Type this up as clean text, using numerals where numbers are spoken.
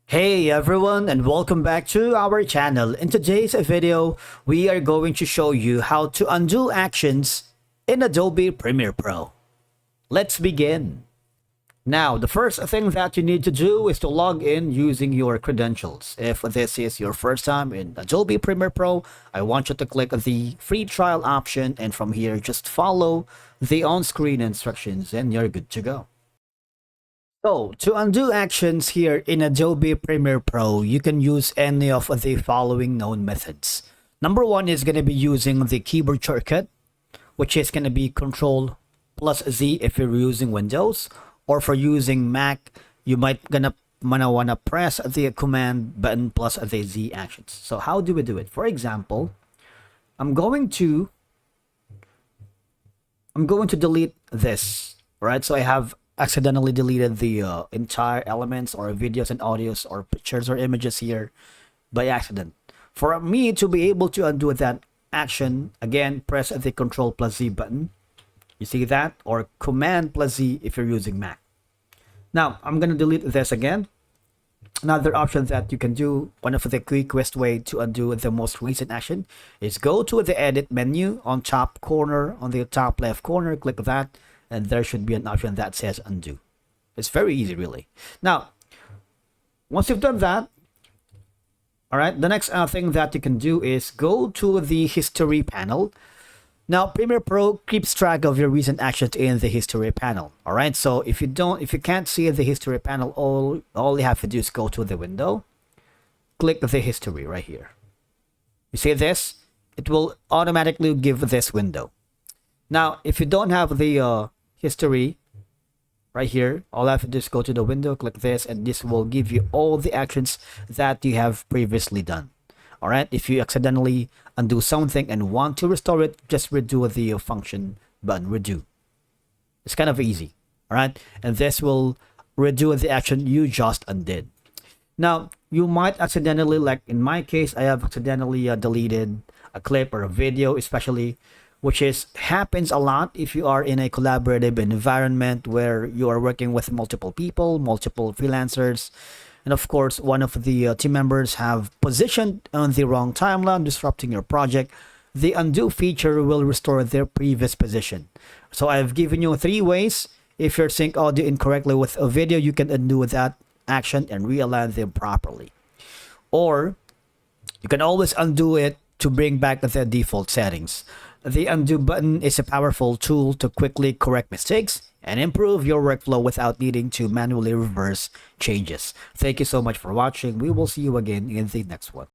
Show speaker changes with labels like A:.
A: Hey everyone, and welcome back to our channel. In today's video, we are going to show you how to undo actions in Adobe Premiere Pro. Let's begin. Now, the first thing that you need to do is to log in using your credentials. If this is your first time in Adobe Premiere Pro, I want you to click the free trial option, and from here just follow the on-screen instructions and you're good to go. So, to undo actions here in Adobe Premiere Pro, you can use any of the following known methods. Number one is going to be using the keyboard shortcut, which is going to be Control plus Z if you're using Windows, or for using Mac, you might wanna press the Command button plus the Z actions. So how do we do it? For example, I'm going to delete this, right? So I have accidentally deleted the entire elements or videos and audios or pictures or images here by accident. For me to be able to undo that action, again, press the Control plus Z button. You see that? Or Command plus Z if you're using Mac. Now, I'm going to delete this again. Another option that you can do, one of the quickest way to undo the most recent action, is go to the Edit menu on top corner, on the top left corner, click that, and there should be an option that says undo. It's very easy, really. Now, once you've done that, all right, the next thing that you can do is go to the history panel. Now, Premiere Pro keeps track of your recent actions in the history panel. All right, so if you can't see the history panel, all you have to do is go to the window, click the history right here. You see this? It will automatically give this window. Now, if you don't have the history right here, all I have to do is go to the window, click this, and this will give you all the actions that you have previously done. All right, if you accidentally undo something and want to restore it, just redo the function button, redo. It's kind of easy. All right, and this will redo the action you just undid. Now, you might accidentally, like in my case, I have accidentally deleted a clip or a video, especially, which happens a lot if you are in a collaborative environment where you are working with multiple people, multiple freelancers, and of course, one of the team members have positioned on the wrong timeline, disrupting your project. The undo feature will restore their previous position. So I've given you 3 ways. If you're sync audio incorrectly with a video, you can undo that action and realign them properly. Or you can always undo it to bring back the default settings. The undo button is a powerful tool to quickly correct mistakes and improve your workflow without needing to manually reverse changes. Thank you so much for watching. We will see you again in the next one.